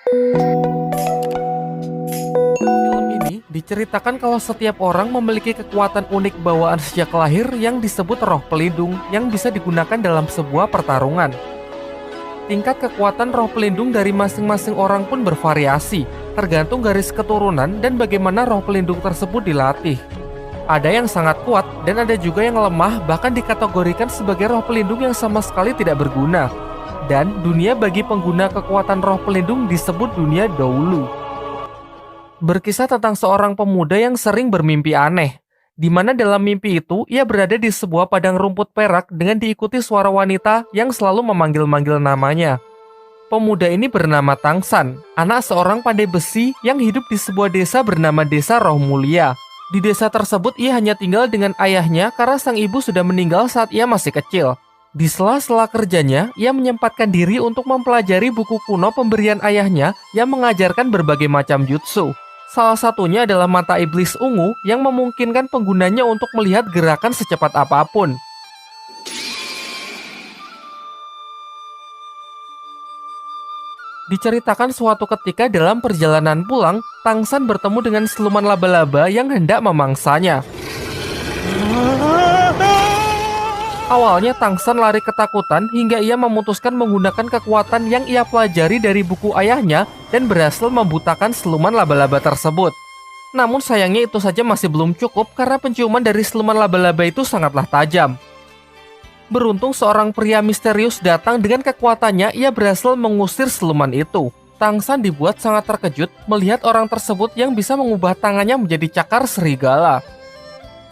Film ini diceritakan kalau setiap orang memiliki kekuatan unik bawaan sejak lahir yang disebut roh pelindung yang bisa digunakan dalam sebuah pertarungan. Tingkat kekuatan roh pelindung dari masing-masing orang pun bervariasi, tergantung garis keturunan dan bagaimana roh pelindung tersebut dilatih. Ada yang sangat kuat dan ada juga yang lemah, bahkan dikategorikan sebagai roh pelindung yang sama sekali tidak berguna. Dan dunia bagi pengguna kekuatan roh pelindung disebut dunia Doulu. Berkisah tentang seorang pemuda yang sering bermimpi aneh, di mana dalam mimpi itu ia berada di sebuah padang rumput perak dengan diikuti suara wanita yang selalu memanggil-manggil namanya. Pemuda ini bernama Tangsan, anak seorang pandai besi yang hidup di sebuah desa bernama Desa Roh Mulia. Di desa tersebut ia hanya tinggal dengan ayahnya karena sang ibu sudah meninggal saat ia masih kecil. Di sela-sela kerjanya, ia menyempatkan diri untuk mempelajari buku kuno pemberian ayahnya yang mengajarkan berbagai macam jutsu. Salah satunya adalah mata iblis ungu yang memungkinkan penggunanya untuk melihat gerakan secepat apapun. Diceritakan suatu ketika dalam perjalanan pulang, Tangsan bertemu dengan siluman laba-laba yang hendak memangsanya. Awalnya Tangsan lari ketakutan hingga ia memutuskan menggunakan kekuatan yang ia pelajari dari buku ayahnya dan berhasil membutakan siluman laba-laba tersebut. Namun sayangnya itu saja masih belum cukup karena penciuman dari siluman laba-laba itu sangatlah tajam. Beruntung seorang pria misterius datang dengan kekuatannya, ia berhasil mengusir siluman itu. Tangsan dibuat sangat terkejut melihat orang tersebut yang bisa mengubah tangannya menjadi cakar serigala.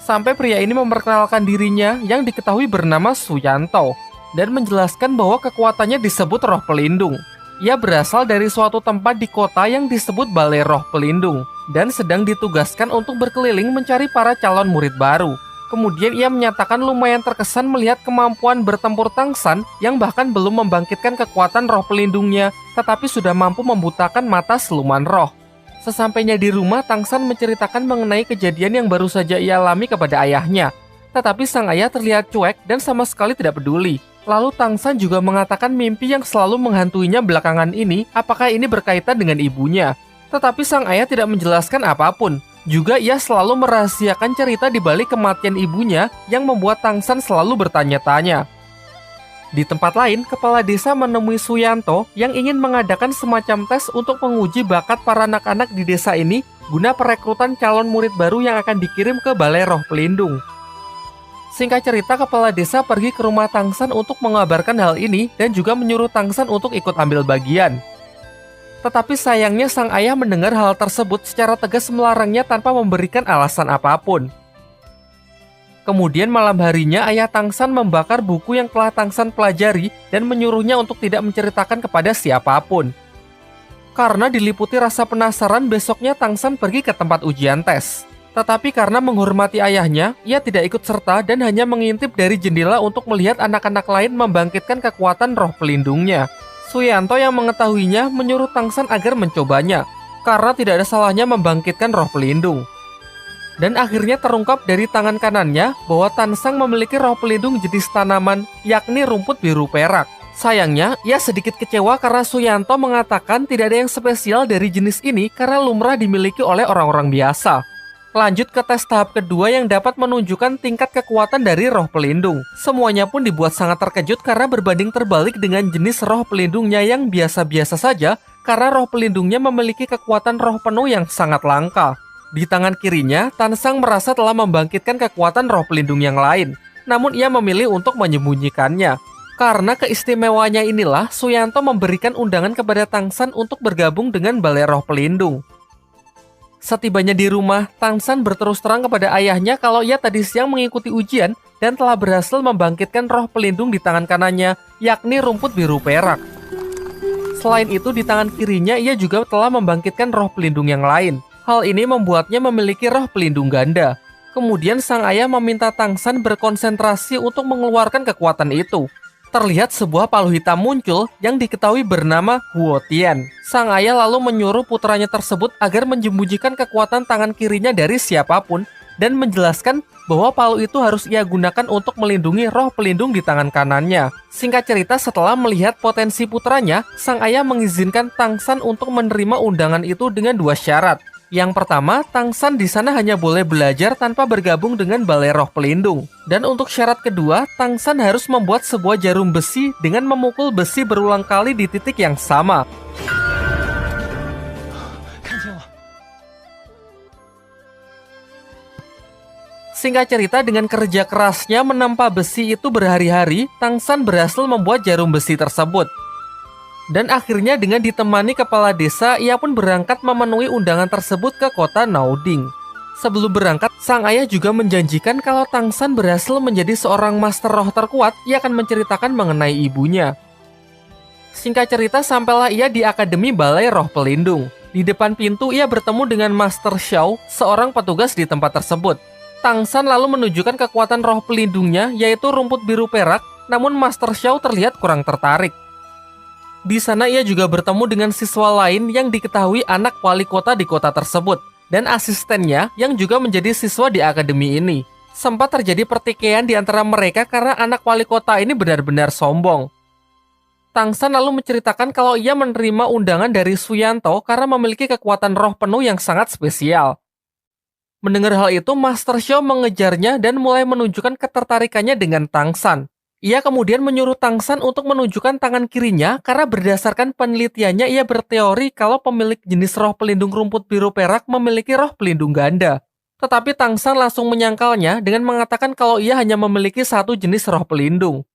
Sampai pria ini memperkenalkan dirinya yang diketahui bernama Suyanto dan menjelaskan bahwa kekuatannya disebut roh pelindung. Ia berasal dari suatu tempat di kota yang disebut Balai Roh Pelindung dan sedang ditugaskan untuk berkeliling mencari para calon murid baru. Kemudian ia menyatakan lumayan terkesan melihat kemampuan bertempur Tangsan yang bahkan belum membangkitkan kekuatan roh pelindungnya, tetapi sudah mampu membutakan mata siluman roh. Sesampainya di rumah, Tangsan menceritakan mengenai kejadian yang baru saja ia alami kepada ayahnya. Tetapi sang ayah terlihat cuek dan sama sekali tidak peduli. Lalu Tangsan juga mengatakan mimpi yang selalu menghantuinya belakangan ini, apakah ini berkaitan dengan ibunya. Tetapi sang ayah tidak menjelaskan apapun. Juga ia selalu merahasiakan cerita di balik kematian ibunya yang membuat Tangsan selalu bertanya-tanya. Di tempat lain, kepala desa menemui Suyanto yang ingin mengadakan semacam tes untuk menguji bakat para anak-anak di desa ini guna perekrutan calon murid baru yang akan dikirim ke Balai Roh Pelindung. Singkat cerita, kepala desa pergi ke rumah Tangsan untuk mengabarkan hal ini dan juga menyuruh Tangsan untuk ikut ambil bagian. Tetapi sayangnya sang ayah mendengar hal tersebut secara tegas melarangnya tanpa memberikan alasan apapun. Kemudian malam harinya ayah Tangsan membakar buku yang telah Tangsan pelajari dan menyuruhnya untuk tidak menceritakan kepada siapapun. Karena diliputi rasa penasaran, besoknya Tangsan pergi ke tempat ujian tes. Tetapi karena menghormati ayahnya, ia tidak ikut serta dan hanya mengintip dari jendela untuk melihat anak-anak lain membangkitkan kekuatan roh pelindungnya. Suyanto yang mengetahuinya menyuruh Tangsan agar mencobanya, karena tidak ada salahnya membangkitkan roh pelindung. Dan akhirnya terungkap dari tangan kanannya bahwa Tansang memiliki roh pelindung jenis tanaman, yakni rumput biru perak. Sayangnya, ia sedikit kecewa karena Suyanto mengatakan tidak ada yang spesial dari jenis ini karena lumrah dimiliki oleh orang-orang biasa. Lanjut ke tes tahap kedua yang dapat menunjukkan tingkat kekuatan dari roh pelindung. Semuanya pun dibuat sangat terkejut karena berbanding terbalik dengan jenis roh pelindungnya yang biasa-biasa saja karena roh pelindungnya memiliki kekuatan roh penuh yang sangat langka. Di tangan kirinya, Tansang merasa telah membangkitkan kekuatan roh pelindung yang lain. Namun ia memilih untuk menyembunyikannya. Karena keistimewaannya inilah, Suyanto memberikan undangan kepada Tangsan untuk bergabung dengan Balai Roh Pelindung. Setibanya di rumah, Tangsan berterus terang kepada ayahnya kalau ia tadi siang mengikuti ujian dan telah berhasil membangkitkan roh pelindung di tangan kanannya, yakni rumput biru perak. Selain itu, di tangan kirinya ia juga telah membangkitkan roh pelindung yang lain. Hal ini membuatnya memiliki roh pelindung ganda. Kemudian sang ayah meminta Tangsan berkonsentrasi untuk mengeluarkan kekuatan itu. Terlihat sebuah palu hitam muncul yang diketahui bernama Huotian. Sang ayah lalu menyuruh putranya tersebut agar menyembunyikan kekuatan tangan kirinya dari siapapun dan menjelaskan bahwa palu itu harus ia gunakan untuk melindungi roh pelindung di tangan kanannya. Singkat cerita, setelah melihat potensi putranya, sang ayah mengizinkan Tang San untuk menerima undangan itu dengan 2 syarat. Yang pertama, Tang San di sana hanya boleh belajar tanpa bergabung dengan balai roh pelindung. Dan untuk syarat kedua, Tang San harus membuat sebuah jarum besi dengan memukul besi berulang kali di titik yang sama. Singkat cerita, dengan kerja kerasnya menempa besi itu berhari-hari, Tang San berhasil membuat jarum besi tersebut. Dan akhirnya dengan ditemani kepala desa, ia pun berangkat memenuhi undangan tersebut ke kota Naoding. Sebelum berangkat, sang ayah juga menjanjikan kalau Tang San berhasil menjadi seorang master roh terkuat, ia akan menceritakan mengenai ibunya. Singkat cerita, sampailah ia di Akademi Balai Roh Pelindung. Di depan pintu, ia bertemu dengan Master Xiao, seorang petugas di tempat tersebut. Tang San lalu menunjukkan kekuatan roh pelindungnya, yaitu rumput biru perak, namun Master Xiao terlihat kurang tertarik. Di sana ia juga bertemu dengan siswa lain yang diketahui anak wali kota di kota tersebut, dan asistennya yang juga menjadi siswa di akademi ini. Sempat terjadi pertikaian di antara mereka karena anak wali kota ini benar-benar sombong. Tang San lalu menceritakan kalau ia menerima undangan dari Suyanto karena memiliki kekuatan roh penuh yang sangat spesial. Mendengar hal itu, Master Xiao mengejarnya dan mulai menunjukkan ketertarikannya dengan Tang San. Ia kemudian menyuruh Tang San untuk menunjukkan tangan kirinya karena berdasarkan penelitiannya ia berteori kalau pemilik jenis roh pelindung rumput biru perak memiliki roh pelindung ganda. Tetapi Tang San langsung menyangkalnya dengan mengatakan kalau ia hanya memiliki 1 jenis roh pelindung.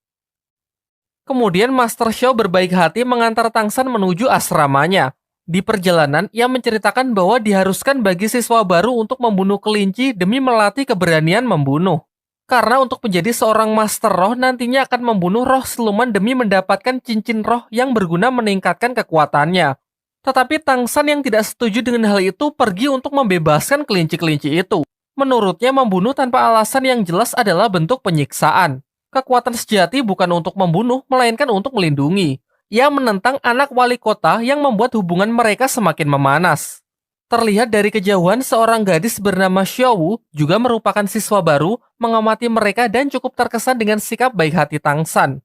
Kemudian Master Xiao berbaik hati mengantar Tang San menuju asramanya. Di perjalanan, ia menceritakan bahwa diharuskan bagi siswa baru untuk membunuh kelinci demi melatih keberanian membunuh. Karena untuk menjadi seorang master roh nantinya akan membunuh roh siluman demi mendapatkan cincin roh yang berguna meningkatkan kekuatannya. Tetapi Tang San yang tidak setuju dengan hal itu pergi untuk membebaskan kelinci-kelinci itu. Menurutnya membunuh tanpa alasan yang jelas adalah bentuk penyiksaan. Kekuatan sejati bukan untuk membunuh, melainkan untuk melindungi. Ia menentang anak wali kota yang membuat hubungan mereka semakin memanas. Terlihat dari kejauhan, seorang gadis bernama Xiaowu juga merupakan siswa baru, mengamati mereka dan cukup terkesan dengan sikap baik hati Tang San.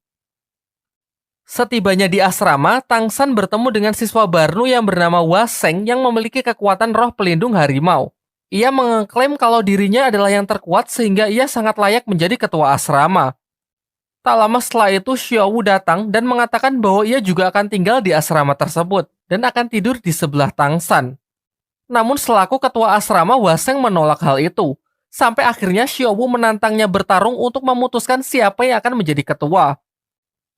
Setibanya di asrama, Tang San bertemu dengan siswa baru yang bernama Hua Sheng yang memiliki kekuatan roh pelindung harimau. Ia mengklaim kalau dirinya adalah yang terkuat sehingga ia sangat layak menjadi ketua asrama. Tak lama setelah itu, Xiaowu datang dan mengatakan bahwa ia juga akan tinggal di asrama tersebut dan akan tidur di sebelah Tang San. Namun selaku ketua asrama, Hua Sheng menolak hal itu. Sampai akhirnya Xiaowu menantangnya bertarung untuk memutuskan siapa yang akan menjadi ketua.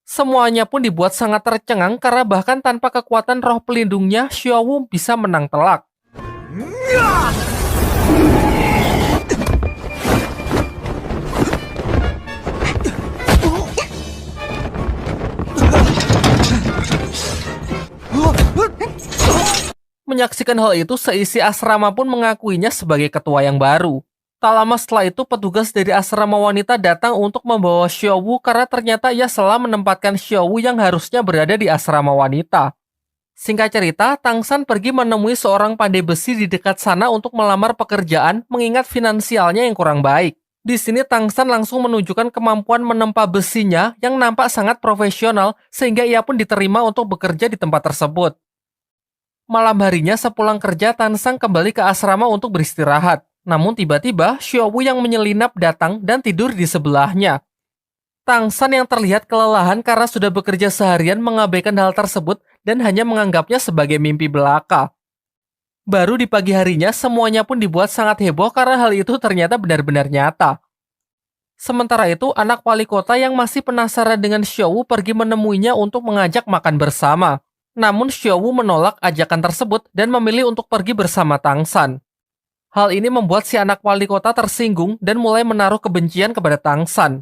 Semuanya pun dibuat sangat tercengang karena bahkan tanpa kekuatan roh pelindungnya, Xiaowu bisa menang telak. Menyaksikan hal itu, seisi asrama pun mengakuinya sebagai ketua yang baru. Tak lama setelah itu, petugas dari asrama wanita datang untuk membawa Xiaowu karena ternyata ia salah menempatkan Xiaowu yang harusnya berada di asrama wanita. Singkat cerita, Tang San pergi menemui seorang pandai besi di dekat sana untuk melamar pekerjaan mengingat finansialnya yang kurang baik. Di sini Tang San langsung menunjukkan kemampuan menempa besinya yang nampak sangat profesional sehingga ia pun diterima untuk bekerja di tempat tersebut. Malam harinya sepulang kerja, Tang San kembali ke asrama untuk beristirahat. Namun tiba-tiba Xiaowu yang menyelinap datang dan tidur di sebelahnya. Tang San yang terlihat kelelahan karena sudah bekerja seharian mengabaikan hal tersebut dan hanya menganggapnya sebagai mimpi belaka. Baru di pagi harinya semuanya pun dibuat sangat heboh karena hal itu ternyata benar-benar nyata. Sementara itu anak wali kota yang masih penasaran dengan Xiaowu pergi menemuinya untuk mengajak makan bersama. Namun Xiaowu menolak ajakan tersebut dan memilih untuk pergi bersama Tang San. Hal ini membuat si anak wali kota tersinggung dan mulai menaruh kebencian kepada Tang San.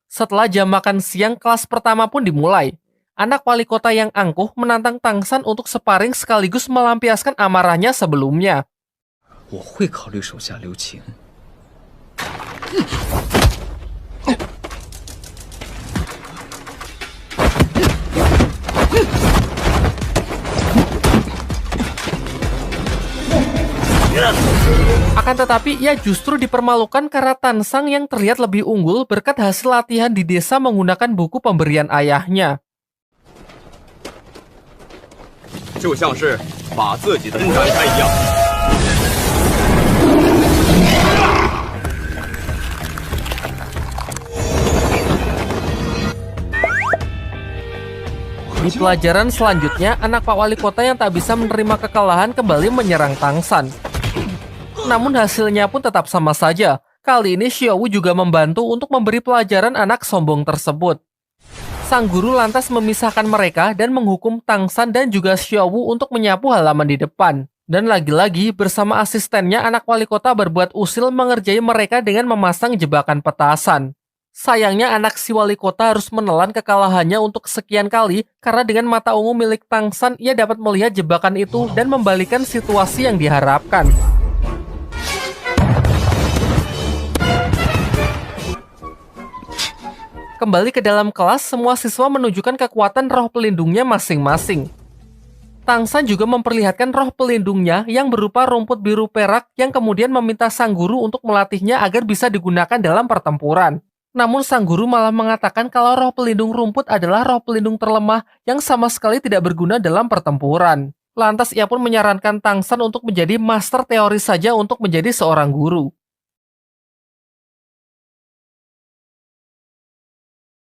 Setelah jam makan siang, kelas pertama pun dimulai. Anak wali kota yang angkuh menantang Tang San untuk sparring sekaligus melampiaskan amarahnya sebelumnya. Akan tetapi, ia justru dipermalukan karena Tansang yang terlihat lebih unggul berkat hasil latihan di desa menggunakan buku pemberian ayahnya. 就像是把自己的展开一样。Di pelajaran selanjutnya, anak Pak Wali Kota yang tak bisa menerima kekalahan kembali menyerang Tangsan. Namun hasilnya pun tetap sama saja. Kali ini Xiaowu juga membantu untuk memberi pelajaran anak sombong tersebut. Sang guru lantas memisahkan mereka dan menghukum Tangsan dan juga Xiaowu untuk menyapu halaman di depan. Dan lagi-lagi bersama asistennya anak wali kota berbuat usil mengerjai mereka dengan memasang jebakan petasan. Sayangnya anak si wali kota harus menelan kekalahannya untuk sekian kali karena dengan mata ungu milik Tangsan ia dapat melihat jebakan itu dan membalikan situasi yang diharapkan. Kembali ke dalam kelas, semua siswa menunjukkan kekuatan roh pelindungnya masing-masing. Tangsan juga memperlihatkan roh pelindungnya yang berupa rumput biru perak yang kemudian meminta sang guru untuk melatihnya agar bisa digunakan dalam pertempuran. Namun sang guru malah mengatakan kalau roh pelindung rumput adalah roh pelindung terlemah yang sama sekali tidak berguna dalam pertempuran. Lantas ia pun menyarankan Tangsan untuk menjadi master teori saja untuk menjadi seorang guru.